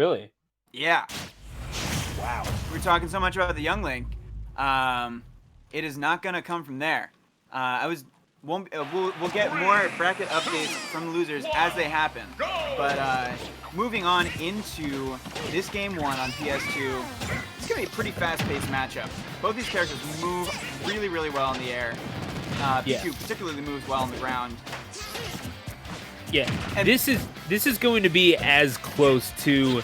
Really? Yeah. Wow. We're talking so much about the Young Link. It is not gonna come from there. We'll get more bracket updates from the losers as they happen. But moving on into this game 1 on PS2, it's gonna be a pretty fast-paced matchup. Both these characters move really, really well in the air. Pichu particularly moves well on the ground. Yeah, and this is going to be as close to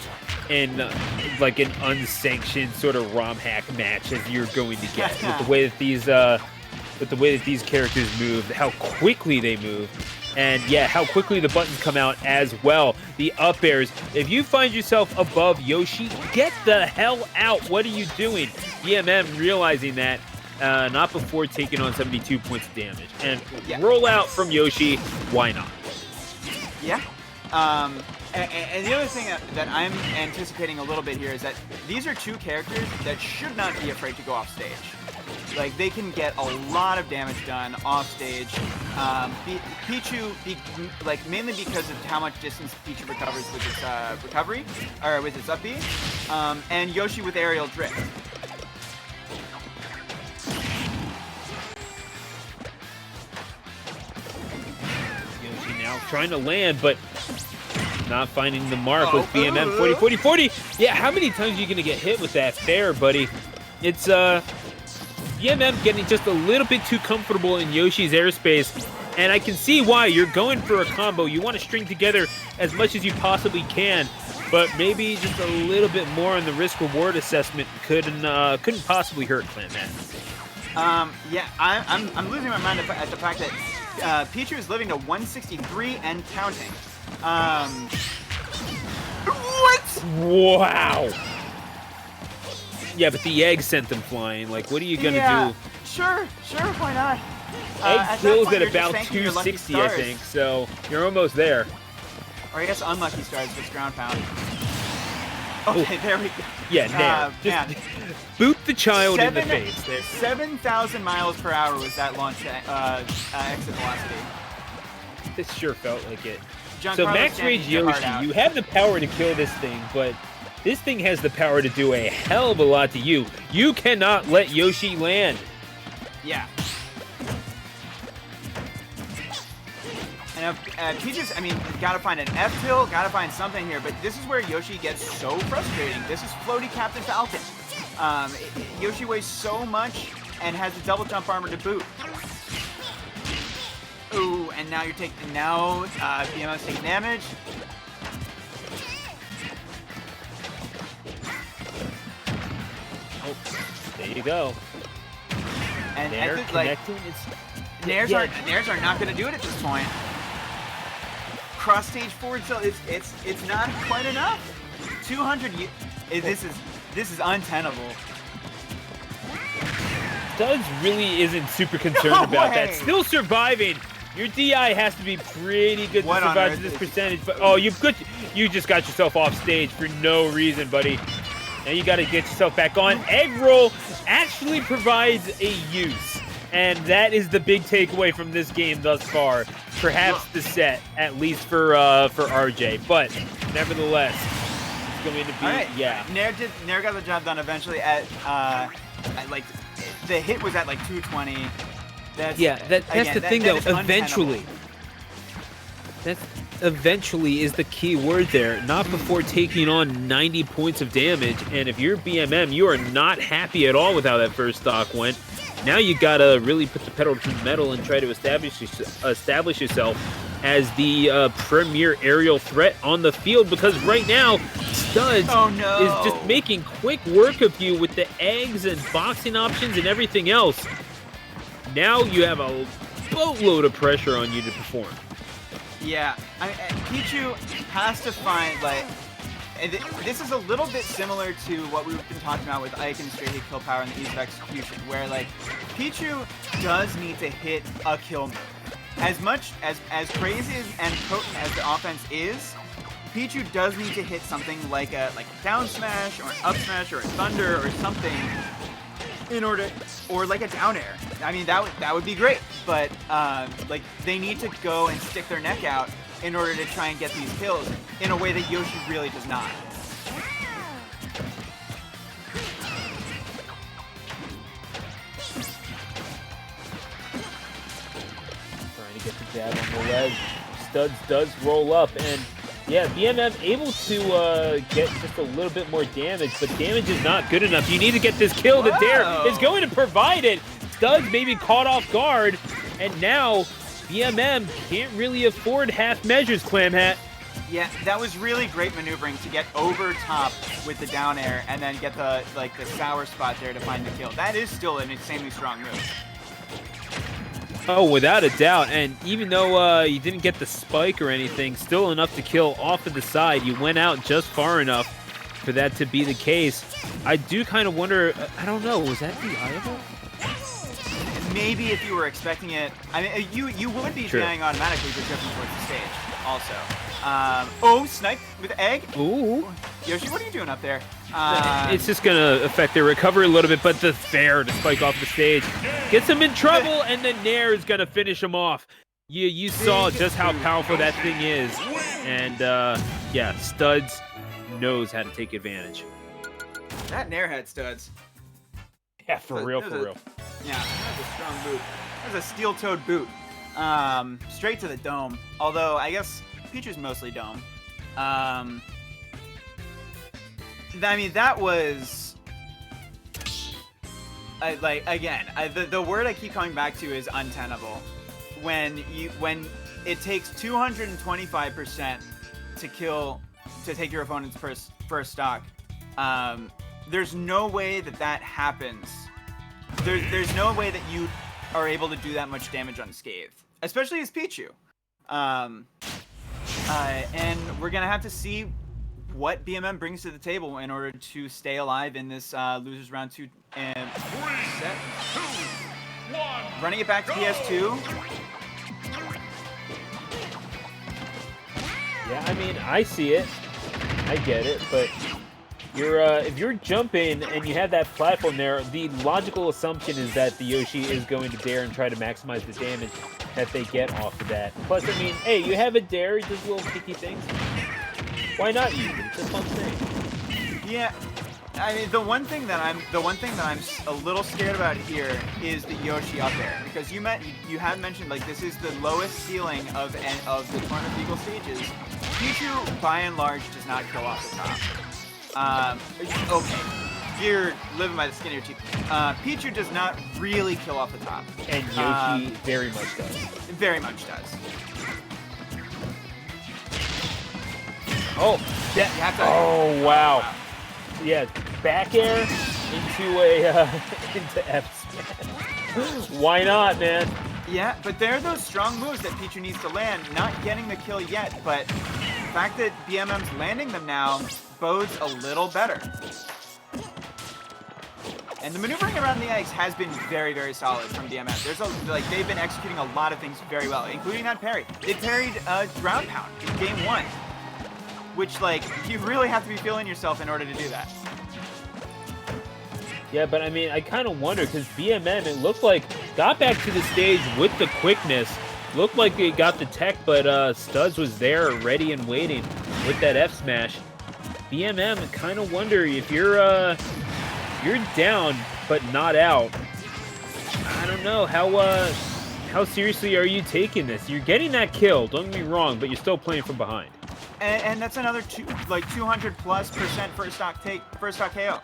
like an unsanctioned sort of ROM hack match as you're going to get with the way that these characters move, how quickly they move, and yeah, how quickly the buttons come out as well. The up airs. If you find yourself above Yoshi, get the hell out. What are you doing? BMM realizing that. Not before taking on 72 points of damage. And roll out from Yoshi, why not? Yeah. And the other thing that I'm anticipating a little bit here is that these are two characters that should not be afraid to go off stage. Like, they can get a lot of damage done off stage. Pichu, mainly because of how much distance Pichu recovers with its recovery, or with its up B, and Yoshi with aerial drift. Now trying to land, but not finding the mark with Bmm404040. Yeah, how many times are you going to get hit with that fair, buddy? It's Bmm getting just a little bit too comfortable in Yoshi's airspace, and I can see why. You're going for a combo. You want to string together as much as you possibly can, but maybe just a little bit more on the risk-reward assessment couldn't possibly hurt Clan Matt. Yeah, I'm losing my mind at the fact that Pichu is living to 163 and counting. What? Wow. Yeah, but the egg sent them flying. Like, what are you gonna do? Sure, why not? Egg kills at about 260, I think, so you're almost there. Or I guess unlucky stars if it's ground pound. Okay, there we go. Yeah, nair. Just boot the child in the face. 7,000 miles per hour was that launch exit velocity. This sure felt like it. John So Carlos Max Rage Yoshi, you have the power to kill this thing, but this thing has the power to do a hell of a lot to you. You cannot let Yoshi land. Yeah. And Pichu's, I mean, gotta find an F-tilt, gotta find something here, but this is where Yoshi gets so frustrating. This is floaty Captain Falcon. Yoshi weighs so much and has the double jump armor to boot. Ooh, and now BMO's taking damage. Oh, there you go. And Nair connecting. Nairs are not going to do it at this point. Cross stage forward tilt, it's not quite enough. 200. This is untenable. StudZ really isn't super concerned about that. Still surviving. Your DI has to be pretty good to survive to this percentage. But oh, you just got yourself off stage for no reason, buddy. Now you got to get yourself back on. Egg roll actually provides a use, and that is the big takeaway from this game thus far. Perhaps the set, at least for RJ, but nevertheless, it's going to be Nair got the job done eventually at like the hit was at like 220. That's the thing though. Eventually is the key word there. Not before taking on 90 points of damage. And if you're BMM, you are not happy at all with how that first stock went. Now you gotta really put the pedal to the metal and try to establish yourself as the premier aerial threat on the field. Because right now, StudZ is just making quick work of you with the eggs and boxing options and everything else. Now you have a boatload of pressure on you to perform. Yeah, I mean, Pichu has to find, like, this is a little bit similar to what we've been talking about with Ike and straight hit kill power and the ease of execution, where, like, Pichu does need to hit a kill move. As much as crazy and potent as the offense is, Pichu does need to hit something like a down smash or an up smash or a thunder or something in order, or like a down air. I mean, that would be great, but like, they need to go and stick their neck out in order to try and get these kills in a way that Yoshi really does not. Jab on the leg. StudZ does roll up, and yeah, BMM able to get just a little bit more damage, but damage is not good enough. You need to get this kill. The Dare is going to provide it. StudZ maybe caught off guard, and now BMM can't really afford half measures, Clamhat. Yeah, that was really great maneuvering to get over top with the down air and then get the the sour spot there to find the kill. That is still an insanely strong move. Oh, without a doubt. And even though you didn't get the spike or anything, still enough to kill off of the side. You went out just far enough for that to be the case. I do kind of wonder, I don't know, was that viable? Maybe if you were expecting it. I mean, you would be dying automatically for drifting towards the stage also. Oh, snipe with egg. Ooh. Yoshi, what are you doing up there? It's just going to affect their recovery a little bit, but the fair to spike off the stage gets him in trouble, and the Nair is going to finish him off. You saw just how powerful that thing is. And, yeah, StudZ knows how to take advantage. That Nair had StudZ. Yeah, for real. Yeah, that was a strong boot. That was a steel-toed boot. Straight to the dome. Although, I guess Pichu's mostly dome. I mean, that was... the word I keep coming back to is untenable. When it takes 225% to take your opponent's first stock, there's no way that happens. There's no way that you are able to do that much damage unscathed, especially as Pichu. And we're gonna have to see what BMM brings to the table in order to stay alive in this losers round 2 and set. 3, 2, 1. Running it back to PS2. Yeah, I mean, I see it. I get it, but if you're jumping and you have that platform there, the logical assumption is that the Yoshi is going to dare and try to maximize the damage that they get off of that. Plus, I mean, hey, you have a dare, he does little kicky things. Why not use it? It's a fun thing. Yeah, I mean, the one thing that I'm a little scared about here is the Yoshi up there, because you had mentioned like this is the lowest ceiling of the Tournament of Eagle stages. Pichu, by and large, does not kill off the top. Okay, you're living by the skin of your teeth. Pichu does not really kill off the top. And Yoshi very much does. Very much does. Oh, that, you have to, oh wow. Yeah, back air into into F smash. Why not, man? Yeah, but there are those strong moves that Pichu needs to land. Not getting the kill yet, but the fact that BMM's landing them now bodes a little better. And the maneuvering around the eggs has been very, very solid from BMM. They've been executing a lot of things very well, including that parry. They parried ground pound in game 1, which you really have to be feeling yourself in order to do that. Yeah, but I mean, I kind of wonder because BMM, it looked like got back to the stage with the quickness. Looked like they got the tech, but StudZ was there, ready and waiting with that F smash. BMM, kind of wonder if you're down but not out. I don't know how seriously are you taking this? You're getting that kill, don't get me wrong, but you're still playing from behind. And that's another 200+% first stock KO.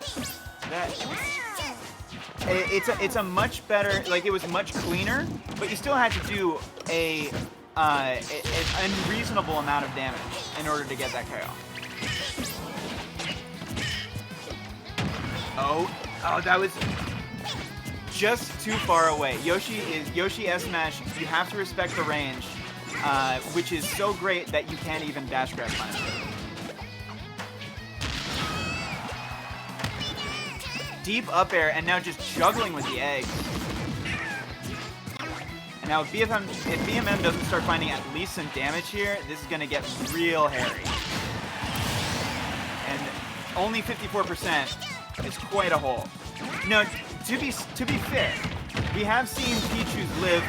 It's a much better, it was much cleaner, but you still had to do an unreasonable amount of damage in order to get that KO. Oh, that was just too far away. Yoshi S Smash, you have to respect the range, which is so great that you can't even dash grab punish it. Deep up air, and now just juggling with the eggs. And now if BMM doesn't start finding at least some damage here, this is going to get real hairy. And only 54%. It's quite a hole. No, to be fair, we have seen Pichu's live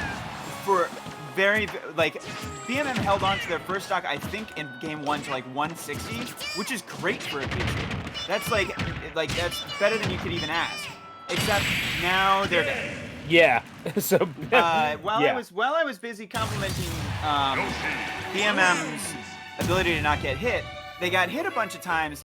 for BMM held on to their first stock, I think, in game 1 to 160, which is great for a Pichu. That's that's better than you could even ask. Except now they're dead. Yeah. So while I was busy complimenting BMM's ability to not get hit, they got hit a bunch of times.